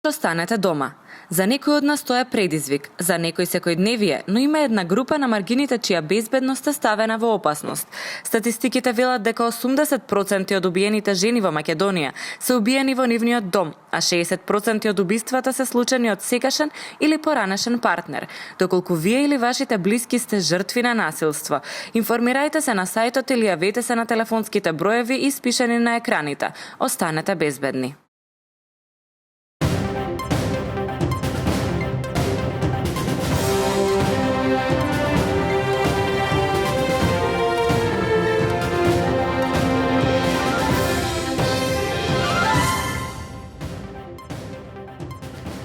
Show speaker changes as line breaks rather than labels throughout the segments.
Останете дома. За некој од нас тоа е предизвик, за некој секојдневие, но има една група на маргините чија безбедност е ставена во опасност. Статистиките велат дека 80% од убиените жени во Македонија се убиени во нивниот дом, а 60% од убиствата се случаи од секашен или поранешен партнер. Доколку вие или вашите блиски сте жртви на насилство, информирајте се на сајтот или јавете се на телефонските броеви испишани на екраните. Останете безбедни.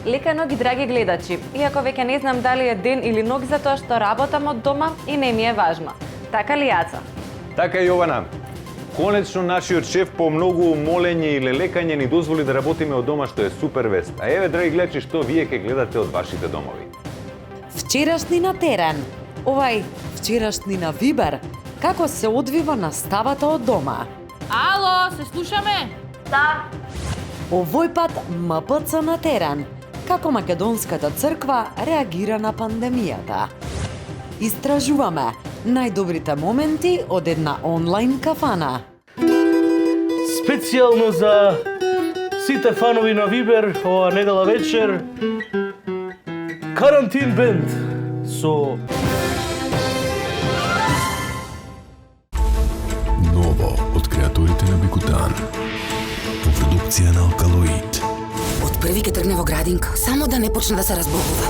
Лека ноги, драги гледачи, иако веќе не знам дали е ден или ног за тоа што работам од дома и не ми е важно. Така ли, Јаца?
Така и Јована. Конечно нашиот шеф по многу молење и лелекање ни дозволи да работиме од дома, што е супер вест. А еве, драги гледачи, што вие ќе гледате од вашите домови.
Вчерашни на терен. Овај вчерашни на Вибер. Како се одвива наставата од дома?
Ало, се слушаме?
Да.
Овој пат МПЦ на терен. Како Македонската црква реагира на пандемијата. Истражуваме најдобрите моменти од една онлайн кафана.
Специјално за сите фанови на Вибер ова недела вечер Карантин бенд со
Ново од креаторите на Бекутан. По продукција на Алкалоид.
Од први ке тргне во градинка, само да не почне да се разбогува.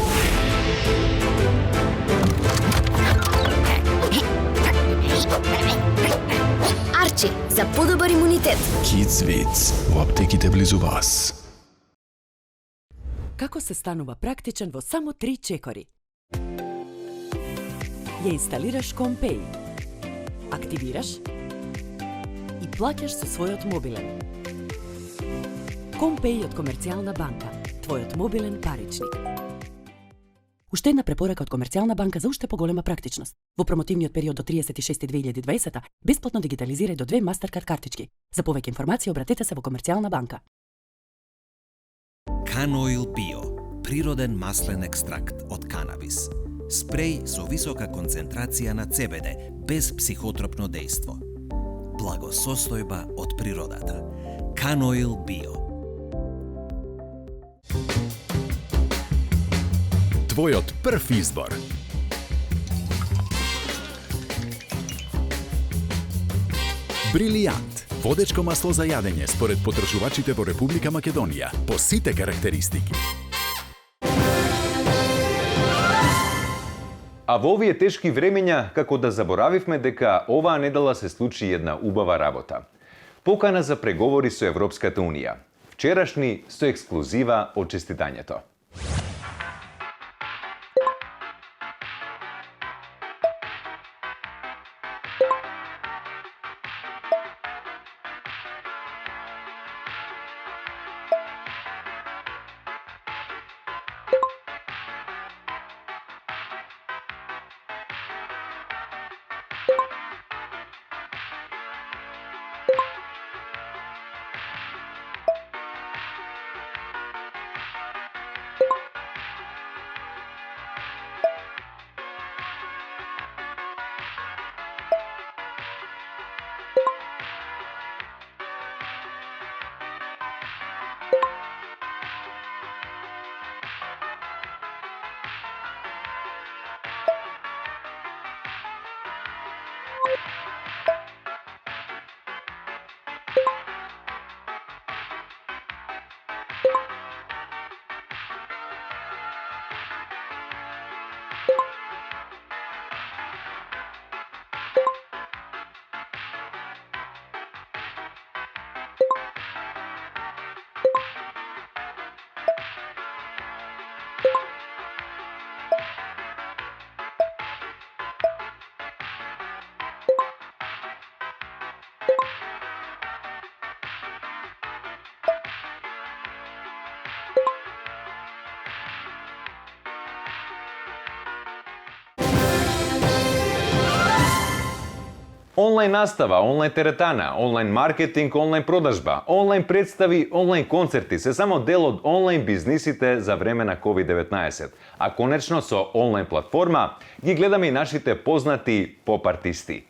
Арчи, за подобар имунитет.
Kids Vids во аптеките близу вас.
Како се станува практичен во само 3 чекори? Ја инсталираш Компеј, активираш и плаќаш со својот мобилен. Компеј од Комерцијална банка, твојот мобилен паричник. Уште една препорака од Комерцијална банка за уште поголема практичност. Во промотивниот период до 36.2020 бесплатно дигитализирај до 2 Mastercard картички. За повеќе информации обратете се во Комерцијална банка.
Canoil Bio, природен маслен екстракт од канабис. Спреј со висока концентрација на CBD, без психотропно дејство. Благосостојба од природата. Canoil Bio.
Твојот прв избор. Брилијант. Водечко масло за јадење според потрошувачите во Република Македонија по сите карактеристики.
А во овие тешки времења, како да заборавивме дека оваа недела се случи една убава работа. Покана за преговори со Европската Унија. Вчерашни со ексклузива од честитањето. Онлайн настава, онлайн теретана, онлайн маркетинг, онлайн продажба, онлайн представи, онлайн концерти се само дел од онлайн бизнисите за време на COVID-19. А конечно со онлайн платформа ги гледаме и нашите познати поп-артисти.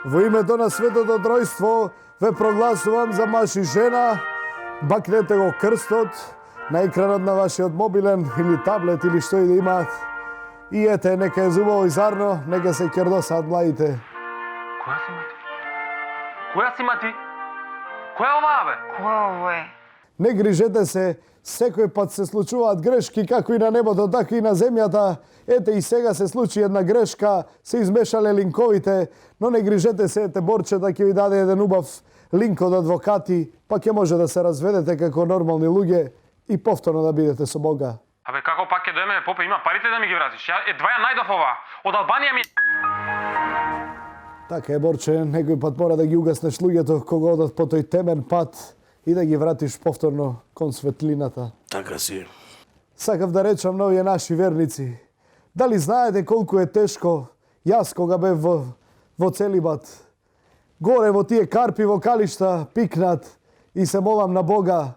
Во името на светото тројство ве прогласувам за маж и жена. Бакнете го крстот на екранот на вашиот мобилен или таблет или што и да имаат. И ете, нека е зубаво и зарно, нека се кердосаат младите.
Која си мати? Која си мати? Која е оваа, бе?
Кој ово е?
Не грижете се, секој пат се случуваат грешки, како и на небото, така и на земјата. Ете и сега се случи една грешка, се измешале линковите, но не грижете се, ете Борчета ќе ви даде еден убав линк од адвокати, па ќе може да се разведете како нормални луѓе и повторно да бидете со Бога.
Абе, како пак ќе доеме, попе, има парите да ми ги вратиш. Ја едва ја најдов ова. Од Албанија ми...
Така е, Борче, некој пат мора да ги угаснеш луѓето кога одат по тој темен пат и да ги вратиш повторно кон светлината.
Така си.
Сакав да речам на овие наши верници. Дали знаете колку е тешко јас кога бев во целибат? Горе во тие карпи во калишта пикнат и се молам на Бога.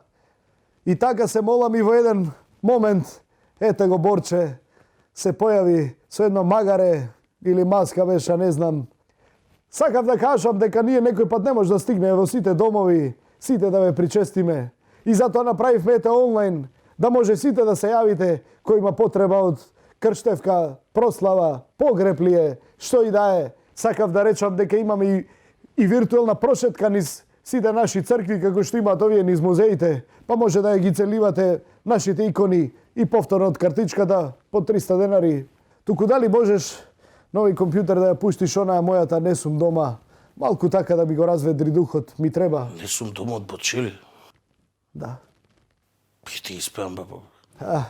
И така се молам и во еден момент, ете го Борче, се појави со едно магаре или маска беше, не знам. Сакав да кажам дека ние некој пат не може да стигне во сите домови, сите да ве причестиме. И затоа направивме ете онлайн, да може сите да се јавите кој има потреба од крштевка, прослава, погреб ли е, што и да е. Сакав да речам дека имаме и виртуелна прошетка низ сите наши цркви, како што имаат овие низ музеите, па може да ги целивате нашите икони и повторно од картичката по 300 денари. Туку дали можеш нови компјутер да ја пуштиш онаа мојата не сум дома, малку така да би го разведри духот, ми треба.
Не сум дома од Бочели.
Да.
И ти испеам, бабо.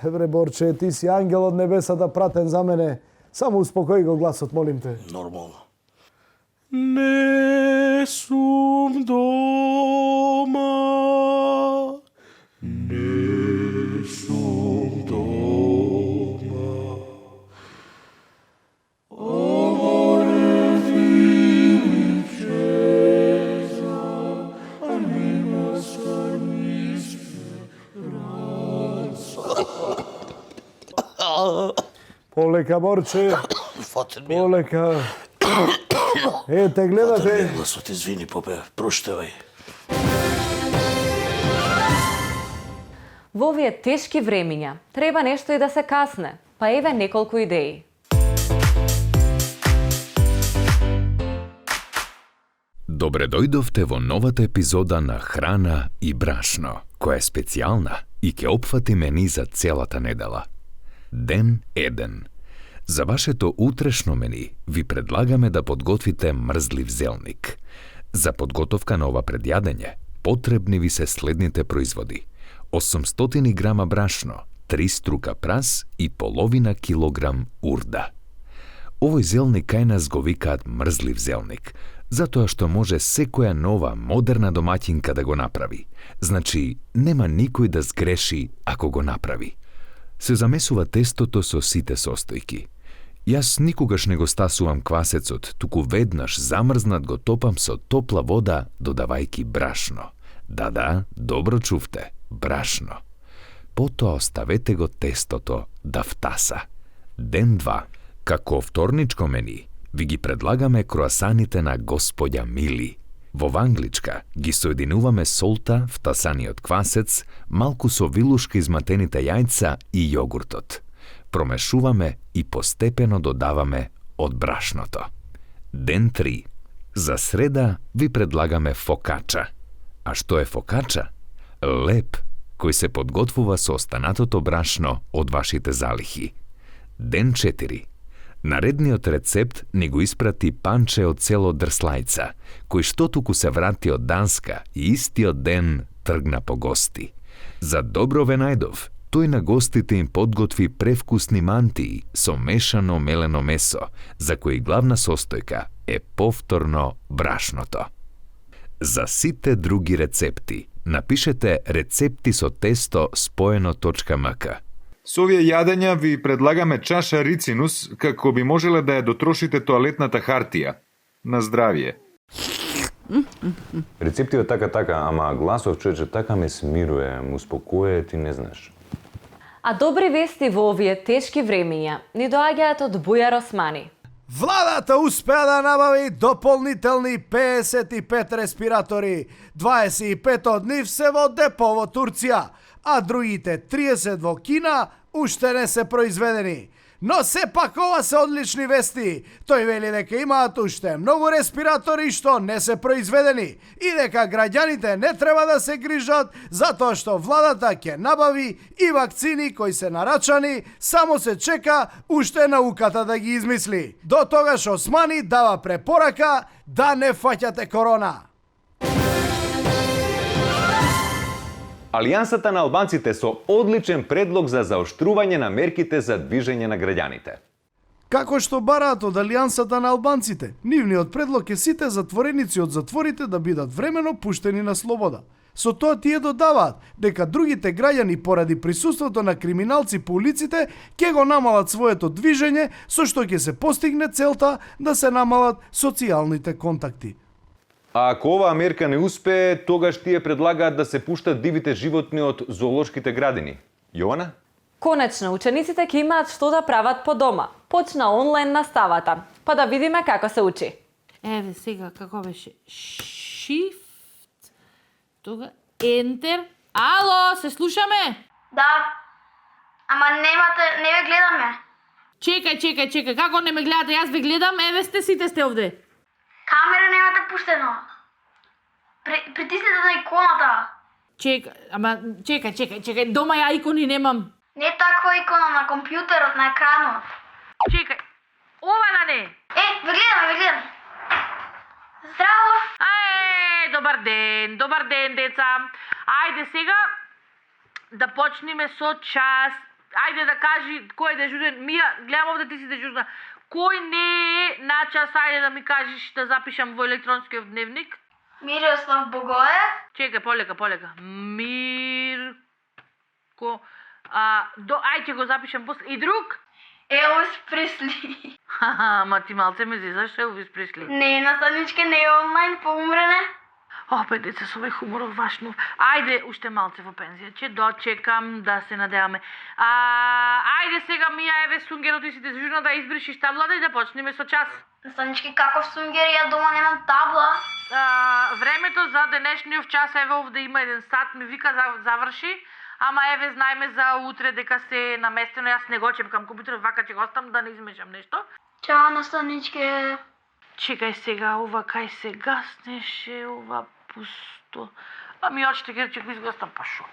Евре, Борче, ти си ангел од небесата пратен за мене. Само успокои го гласот, молим те.
Нормално. Не сум дома. Не сум дома. Аморе фили чеза, анима сармис
Полека, Борче.
Фатен ми.
Полека. Ете, гледате.
Гласот, извини, попе, проштевај.
Во овие тешки времиња треба нешто и да се касне, па еве неколку идеи.
Добре дојдовте во новата епизода на Храна и брашно, која е специјална и ќе опфати мени за целата недела. Ден 1. За вашето утрешно мени ви предлагаме да подготвите мрзлив зелник. За подготовка на ова предјадење потребни ви се следните производи: 800 грама брашно, 3 струка прас и половина килограм урда. Овој зелник кај нас го викаат мрзлив зелник, затоа што може секоја нова, модерна домаќинка да го направи. Значи, нема никој да сгреши ако го направи. Се замесува тестото со сите состојки. Јас никогаш не го стасувам квасецот, туку веднаш замрзнат го топам со топла вода, додавајки брашно. Да, добро чувте, брашно. Потоа оставете го тестото да втаса. Ден 2. Како вторничко мени, ви ги предлагаме круасаните на господја Мили. Во вангличка ги соединуваме солта, втасаниот квасец, малку со вилушка изматените јајца и јогуртот. Промешуваме и постепено додаваме од брашното. Ден 3. За среда ви предлагаме фокача. А што е фокача? Леп кој се подготвува со останатото брашно од вашите залихи. Ден 4. Наредниот рецепт ни го испрати Панче од село Дрслајца, кој што туку се врати од Данска и истиот ден тргна по гости. За добро ве најдов, тој на гостите им подготви превкусни мантии со мешано мелено месо, за кој главна состојка е повторно брашното. За сите други рецепти, напишете рецепти со тесто spoeno.mk.
Со овие јадења ви предлагаме чаша рицинус, како би можеле да ја дотрошите тоалетната хартија. На здравје.
Рецептивот така, ама гласов човече така ме смирuje, му успокојува, ти не знаеш.
А добри вести во овие тешки времења ни доаѓаат од Бујар Османи.
Владата успеа да набави дополнителни 55 респиратори. 25 од нив се во депо во Турција, а другите 30 во Кина уште не се произведени. Но сепак ова се одлични вести. Тој вели дека имаат уште многу респиратори што не се произведени и дека граѓаните не треба да се грижат затоа што владата ќе набави и вакцини кои се нарачани, само се чека уште науката да ги измисли. До тогаш Османи дава препорака да не фаќате корона.
Алијансата на албанците со одличен предлог за заоштрување на мерките за движење на граѓаните.
Како што бараат од Алијансата на албанците, нивниот предлог е сите затвореници од затворите да бидат времено пуштени на слобода. Со тоа тие додаваат дека другите граѓани поради присуството на криминалци по улиците ќе го намалат своето движење, со што ќе се постигне целта да се намалат социјалните контакти.
А ако оваа мерка не успее, тогаш тие предлагаат да се пуштат дивите животни од зоолошките градини. Јована?
Конечно, учениците ќе имаат што да прават по дома. Почна онлайн наставата. Па да видиме како се учи.
Еве сега како беше? Shift, тога Enter. Ало, се слушаме?
Да. Ама не ве гледаме.
Чекај, како не ме гледате? Јас ве гледам, еве сите сте овде.
Камера немате пуштено. Притиснете на иконата.
Чекај, дома ја икони немам.
Не таква икона на компјутерот, на екранот.
Чекај, ова да не.
Ве гледам. Здраво.
Добар ден, деца. Ајде сега да почнеме со час. Ајде да кажи кој е дежурен. Мија, гледам овде ти си дежурна. Кој не е на час, ајде да ми кажеш да запишам во електронскиот дневник?
Мирослав Богоев.
Чекај, полека. Мирко. Ајде ќе го запишам после. И друг?
Елвис Пресли.
Ма ти малце ме зезаш, Елвис Пресли.
Не, наставничке не е онлайн, поумрене.
Опе, деца, со овој хуморот вашнов. Ајде, уште малце во пензија. Ќе дочекам да се надеваме. Ајде сега, Мија, еве сунгерот и си дежурна да избришиш таблата и да почнеме со час.
Наставничке, каков сунгер? Ја дома немам табла.
Времето за денешниот час, еве овде има 1 сат, ми вика заврши. Ама еве знаеме за утре дека се наместено, јас не го чепкам компјутерот, вака ќе го оставам да не измешам нешто.
Чао, наставничке.
Чекај сега, ова кај се гаснеше, ова пусто. Ами очите ќе го изгастам, па шо?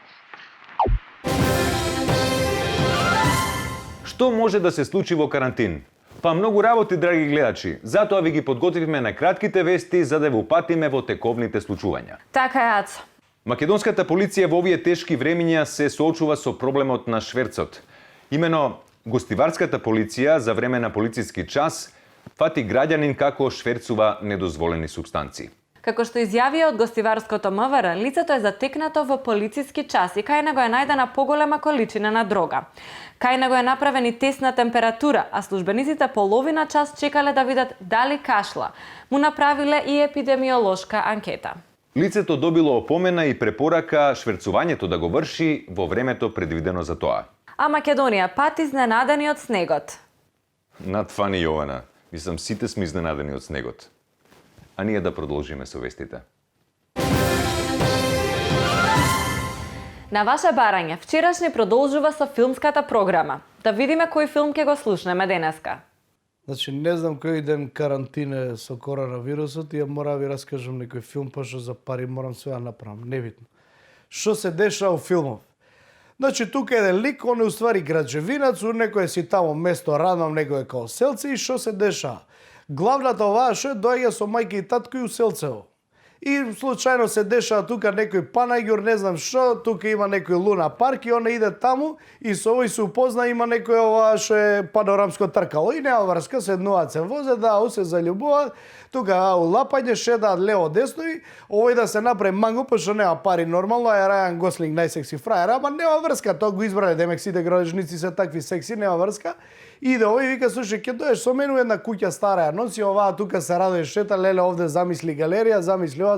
Што може да се случи во карантин? Па многу работи, драги гледачи. Затоа ви ги подготвивме на кратките вести за да ве упатиме во тековните случувања.
Така е, Ацо.
Македонската полиција во овие тешки времиња се соочува со проблемот на шверцот. Имено, гостиварската полиција за време на полициски час фати граѓанин како шверцува недозволени супстанци.
Како што изјавија од гостиварското МВР, лицето е затекнато во полициски час и кај него е најдена поголема количина на дрога. Кај него е направен и тест на температура, а службениците половина час чекале да видат дали кашла. Му направиле и епидемиолошка анкета.
Лицето добило опомена и препорака шверцувањето да го врши во времето предвидено за тоа.
А Македонија пати изненадени од снегот.
Над Фани Јована, мислам сите сме изненадени од снегот. А ние да продолжиме со вестите.
На ваше барање, вчерашни продолжува со филмската програма. Да видиме кој филм ќе го слушнеме денеска.
Значи, не знам кој ден карантине со коронавирусот и ја мора ви раскажам некој филм, пошто за пари морам све да направам, небитно. Што се деша во филмов? Значи, тука еден лик, он е уствари граđevinac, у некој си тамо место радам, некој као селце и што се деша? Главната оваа што доаѓа со мајка и татко и у селцево. И случајно се дешава тука некој панаѓур, не знам што, тука има некој луна парк и она иде таму и со овој се упозна, има некој ова што е панорамско тркало и нема врска, седнуваат се возе, се заљубуваат, тука улапање, шедаат лево десно и овој да се направи манго, пошто нема пари нормално, а Рајан Гослинг најсекси фрајер, ама нема врска, тоа го избрале, демек сите градежници се такви секси, нема врска. Иде овој вика, слушај, ќе доеш со мене у една куќа стара ја носи, оваа тука се радuje шета, леле овде замисли галерија, замисли ова,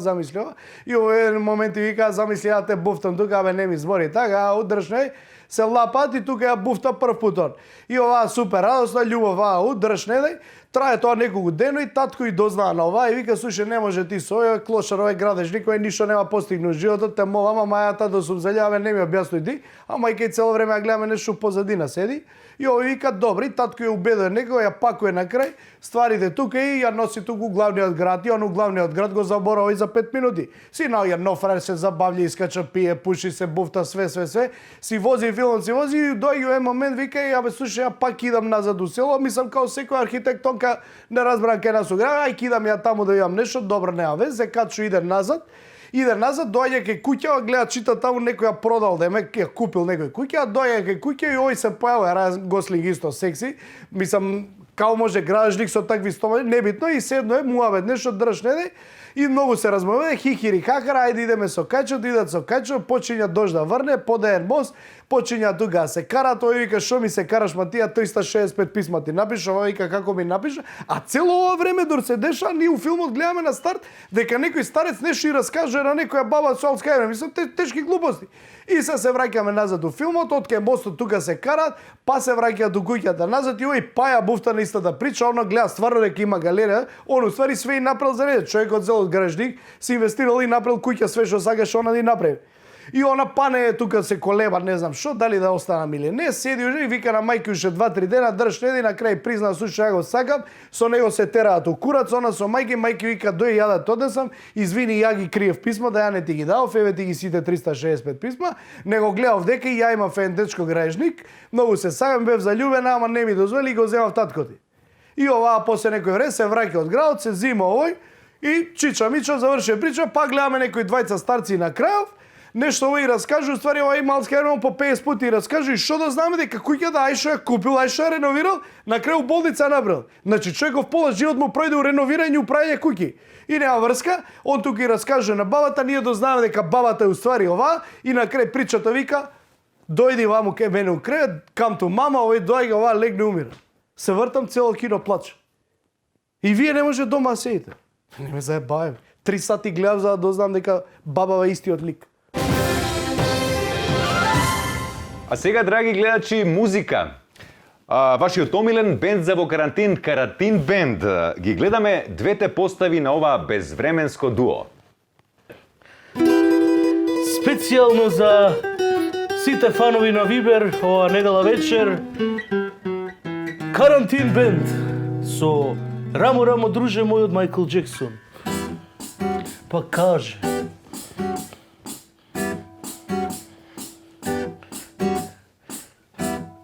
и овој еден момент вика, замисли ја те буфтам тука, абе не ми збори така, удршне, се лапат и тука ја буфта прв пут он. И оваа супер радосна љубов, удршне, трае тоа неколку дено и татко и дознаа на ова и вика, слушај, не може ти со овој клошар, овој градежник, кој ништо нема постигнал животот, те молам, ама ја тато сум залјаве, не ми објаснуј ти, ама и кај цело време ја гледаме нешто позадина седи. И овој вика, добри, татко ја убедува некој, ја пакува на крај, стварите тука и ја носи туку главниот град. И он у главниот град го заборава и за 5 минути. Си наоѓа нов фраер, се забавља, искача, пие, пуши се, буфта, све. Си вози филм, и дојде еден момент, вика, абе, слушај, ја пак идам назад у село, мислам као секој архитектонка, не разбрам кај нас у град, ај кидам ја таму да имам нешто, добро, нема вез, се качу, иде назад, доаѓа кај куќа, гледа, чита таму некој ја продал, да ја купил некој куќа, доаѓа кај куќа и овој се појава, Рајан Гослинг исто секси, мислам, као може градежник со такви стомали, небитно, и седно е, муавет, нешто држнеде, и многу се размоведе, хихири хахара, ајде идеме со качот, идат со качот, почиња дожд да врне, подеен мост, почиња тука се карат, тој вика, шо ми се караш, ма тија 365 писма ти напиша, ова вика, како ми напиша, а цело ова време дур се деша, ние у филмот гледаме на старт, дека некој старец нешто и раскаже на некоја баба со Алцхаймер, мислам, тешки глупости. И се враќаме назад у филмот, од кај мостот тука се карат, па се враќаат до куќата назад и овој паја буфта на истата прича, оно гледа стварно дека има галерија, он уствари све и направил за ред. Човекот зел од гражник, се инвестирал и направил куќа, све што сакаше она да и направи. И она пане тука се колеба, не знам што, дали да останам или не, седи уже и вика на мајка уште 2-3 дена, држне и на крај призна, слушај, ја го сакам, со него се тераат у курац, она со мајка вика, дој ја да однесам, извини, ја ги криев писма, да ја не ти ги дав, еве ти ги сите 365 писма, него гледав дека и ја имав еден дечко гражник, многу се сакам, бев заљубена, ама не ми дозволи и го земав татко ти. И оваа после некој време се враќа од градот, се зима овој и чича мича заврши прича, па гледаме некои двајца старци на крајов. Нешто овој раскажу, уствари овој Алцхаймер по 50 пути раскажу и што да знаме дека куќата ај што ја купил, ај што ја реновирал, на крај болница набрал. Значи човеков пола живот му пројде у реновирање, у прајање куќи. И нема врска, он тука и раскаже на бабата, ние дознаваме дека бабата е уствари ова и на крај причата вика, дојди ваму кај мене у кревет, come to мама, овој доаѓа ова легне умира. Се вртам, цело кино плаче. И вие не може дома седите. Не ме заебаваме. 3 сати гледав за да дознам дека бабава е истиот лик.
А сега, драги гледачи, музика. Вашиот омилен бенд за во карантин, Карантин бенд. Ги гледаме двете постави на ова безвременско дуо.
Специјално за сите фанови на Вибер, ова недела вечер, Карантин бенд со Рамо друже мој од Майкл Джексон. Па каже: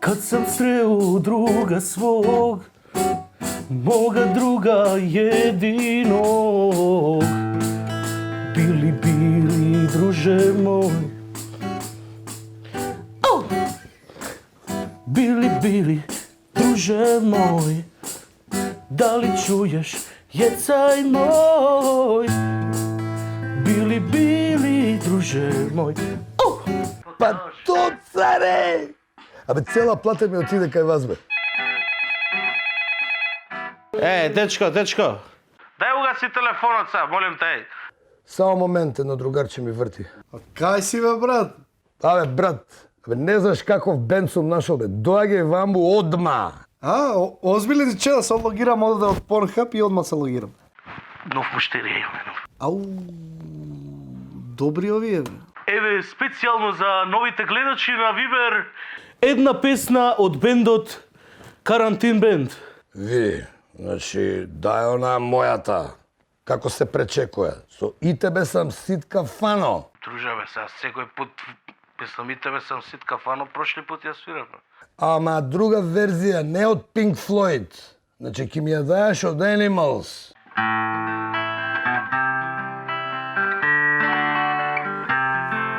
Kad sam sreo druga svog, moga druga jedinog, bili druže moj, bili druže moj, da li čuješ jecaj moj, bili druže moj.
Pa to, care! Абе, цела плата ми отиде кај вас, бе.
Дечко, дај угаси телефонот са, молим те.
Само момент, едно другарче ми врти. А кај си, бе, брат? Абе, брат, не знаеш каков бенд сум нашол, бе. Доаѓај ваму одма. Озбилен че да се логирам оде од Pornhub и одма се логирам.
Нов муштерија имаме.
Ау, добри овие, бе.
Еве, специјално за новите гледачи на Вибер, една песна од бендот Карантин бенд.
Ви, значи, дај она мојата, како се пречекува. Со и тебе сам ситка фано.
Друже, бе, сега секој пут песнам и тебе сам ситка фано, прошли пут ја свираме.
Ама друга верзија, не од Pink Floyd. Значи, ки ми ја даеш од Animals.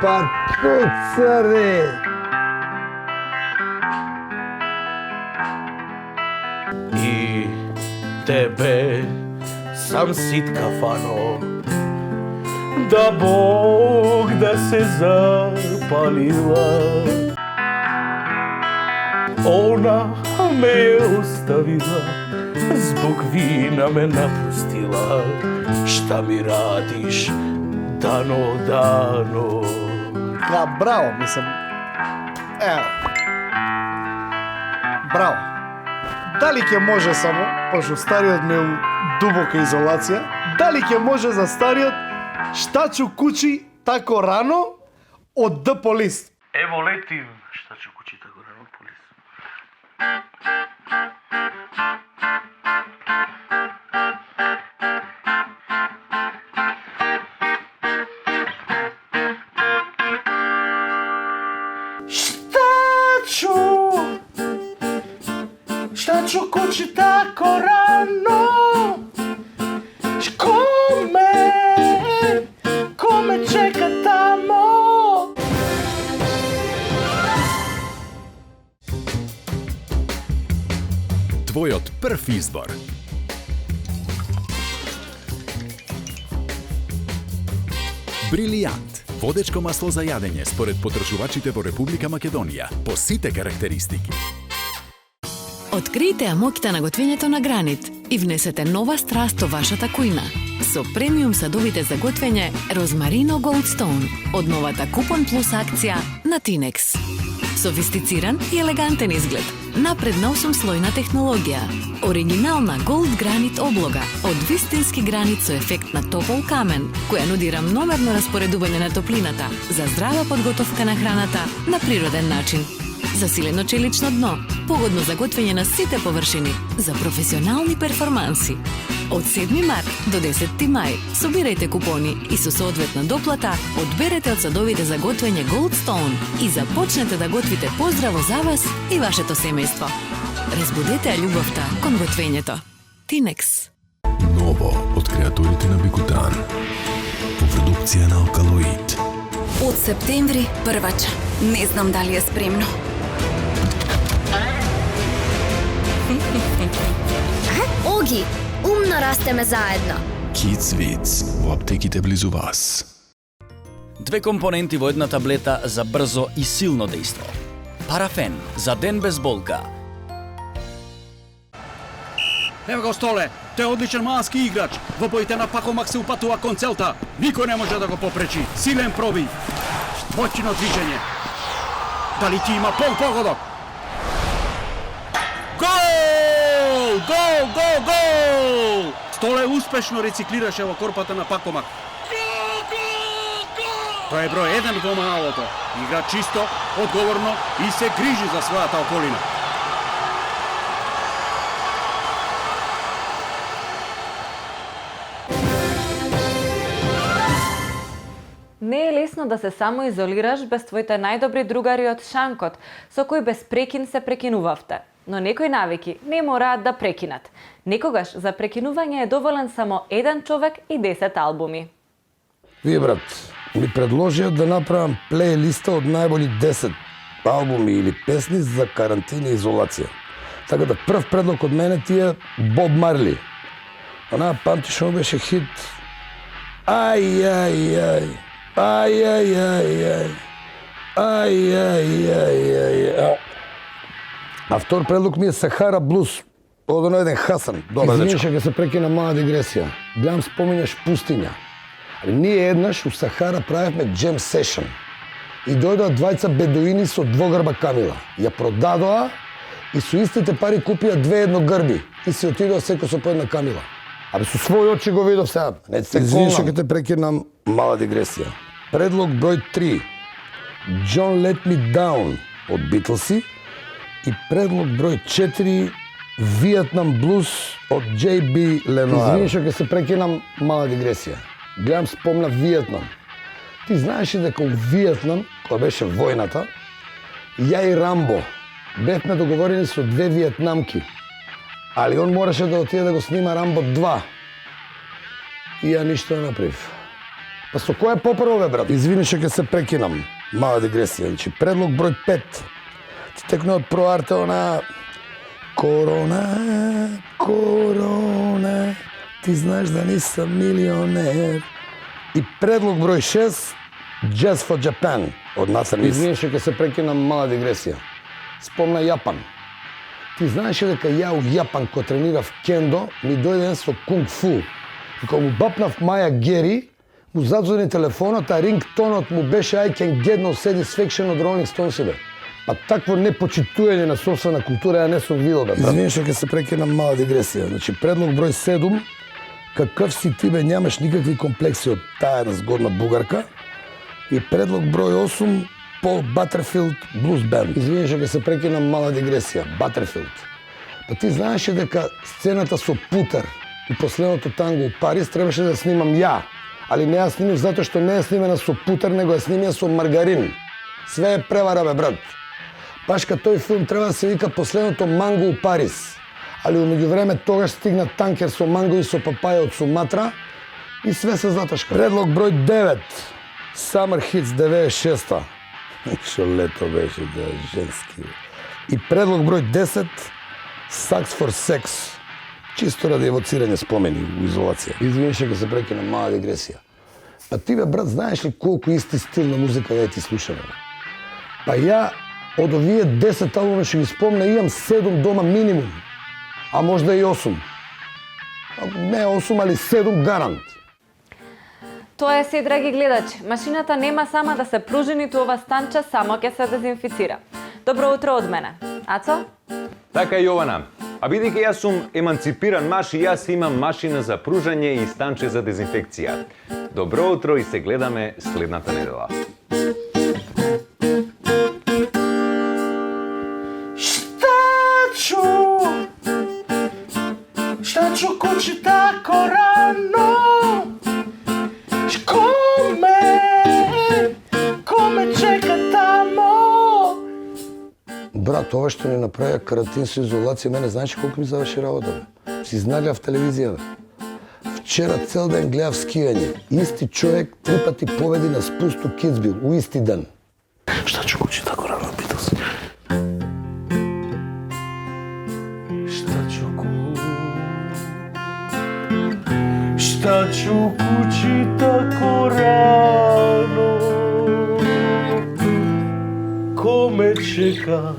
Па царе!
И тебе сам ситка фано, да Бог да се запалила. Она ме е оставила, због вина ме напустила. Шта ми радиш дано?
Браво, мислам. Ево. Браво. Дали ќе може само, пошто стариот ме е у дубока изолација, дали ќе може за стариот Штачу кучи тако рано од Д Полис?
Ево летим, Штачу кучи тако рано од Полис. Штачу кучи тако рано, Коме чека тамо?
Твојот прв избор. Брилијант. Водечко масло за јадење според потрошувачите во Република Македонија по сите карактеристики.
Откријте ја моќта на готвењето на Гранит и внесете нова страст во вашата кујна. Со премиум садовите за готвење Розмарино Goldstone од новата Купон Плюс акција на Тинекс. Софистициран и елегантен изглед, напредна 8-слојна технологија, оригинална Gold Granit облога од вистински гранит со ефект на топол камен, која нуди рамномерно распоредување на топлината за здрава подготовка на храната на природен начин. Засилено челично дно, погодно за готвење на сите површини, за професионални перформанси. Од 7 март до 10 мај собирајте купони и со соодветна доплата одберете од садовите за готвење Goldstone и започнете да готвите поздраво за вас и вашето семејство. Разбудете ја љубовта кон готвењето. Тинекс.
Ново од креаторите на Бикутан. По продукција на Алкалоид.
Од септември првача. Не знам дали е спремно.
Оги, умно растеме заедно.
Kids Vids во аптеките близу вас.
Две компоненти во една таблета за брзо и силно дејство. Парафен за ден без болка.
Ево го Столе, тој е одличен малски играч. Во боите на Пакомак се упатува кон целта. Никој не може да го попречи. Силен пробив. Моćно движење. Дали ти има погодок? Гол! Гол! Гол! Гол! Столе успешно рециклираше во корпата на Пакомак. Тој е број 1 во малото. Игра чисто, одговорно и се грижи за својата околина.
Не е лесно да се самоизолираш без твоите најдобри другари од шанкот, со кои без прекин се прекинувавте. Но некои навики не мораат да прекинат. Некогаш за прекинување е доволен само еден човек и 10 албуми.
Вие, брат, ми предложија да направам плейлиста од најболи 10 албуми или песни за карантина и изолација. Така да прв предлог од мене ти е Боб Марли. Онаа памтиш што беше хит Ај, ај, ај, ај, ај, ај, ај, ај, ај, ај, ај. А втор предлог ми е Сахара Блуз, од оној еден Хасан. Извини што ќе се прекина мала дигресија. Гледам споминеш пустиња. Ние еднаш у Сахара правевме джем сешн. И дојдоа двајца бедуини со двогрба камила. Ја продадоа и со истите пари купија 2 едногрби. И се отидоа секој со по една камила. Абе со своји очи го видов сега. Не се извини што ќе те прекинам, мала дигресија. Предлог број 3. John Let Me Down од Битлси и предлог број 4. Виетнам Блуз од J.B. Lenoir. Извини што ќе се прекинам, мала дигресија. Гледам спомна Виетнам. Ти знаеш ли дека у Виетнам, кога беше војната, ја и Рамбо бевме договорени со 2 виетнамки. Али он мораше да отиде да го снима Рамбо 2. И ја ништо не направив. Па со кој е попрво, бе, брат? Извини, ќе се прекинам. Мала дигресија. Значи, предлог број 5. Ти текне од проарте она... Корона, корона, ти знаеш да нисам милионер. И предлог број 6, Jazz for Japan, од Насер Низ. Извини, ќе се прекинам, мала дигресија. Спомна Јапан. Ти знаеш дека ја у Јапан, кој тренирав кендо, ми дојде со кунг фу. И кога му бапнав Маја Гери, му задзвони телефонот, а рингтонот му беше I Can Get No Satisfaction од Rolling Stones, бе. Па такво непочитување на собствена култура ја не сум видел, бе. Извини, ќе се прекинам, мала дигресија. Значи, предлог број 7, какъв си ти, бе, нямаш никакви комплекси од таа една згодна бугарка. И предлог број 8, Пол Батерфилд, Blues Band. Извини, ќе се прекинам, мала дигресија. Батерфилд. Па ти знаеш дека сцената со Путер и последното танго у Париз требаше да снимам ја. Али не ја снимив затоа што не е снимена со Путер, него е снимена со маргарин. Све е превара, бе, брат. Баш кај тој филм треба да се вика Последното манго у Париз. Али умеѓу време тогаш стигна танкер со манго и со папаја од Суматра и све се заташка. Предлог број 9. Summer Hits 96-та. Шо лето беше, да, женски. И предлог број 10. Sucks for Sex. Чисто ради евоцирање спомени у изолација. Извини, ќе се прекинам, мала дигресија. Па ти, бе, брат, знаеш ли колку исти стил на музика да ти слушаме? Па ја од овие 10 албуми ќе ги спомна, имам 7 дома минимум. А можда и 8. Не 8, али 7 гарант.
Тоа е се, драги гледачи. Машината нема сама да се пружи, ниту ова станче само ќе се дезинфицира. Добро утро од мене. Ацо?
Така и Јована. А бидејќи јас сум еманципиран маж и јас имам машина за пружање и станче за дезинфекција. Добро утро и се гледаме следната недела.
Šta ću kući tako rano? Kome čeka tamo?
Брат, ова што ни направија карантин со изолација, мене знаеш колку ми заврши работа, бе. Си изналјав телевизија, бе. Вчера цел ден гледав скијање. Исти човек 3 пати победи на спусту Кицбил, у исти ден.
Šta ću kući tako rano, pitao se. Šta ću kući tako rano? Ko me čeka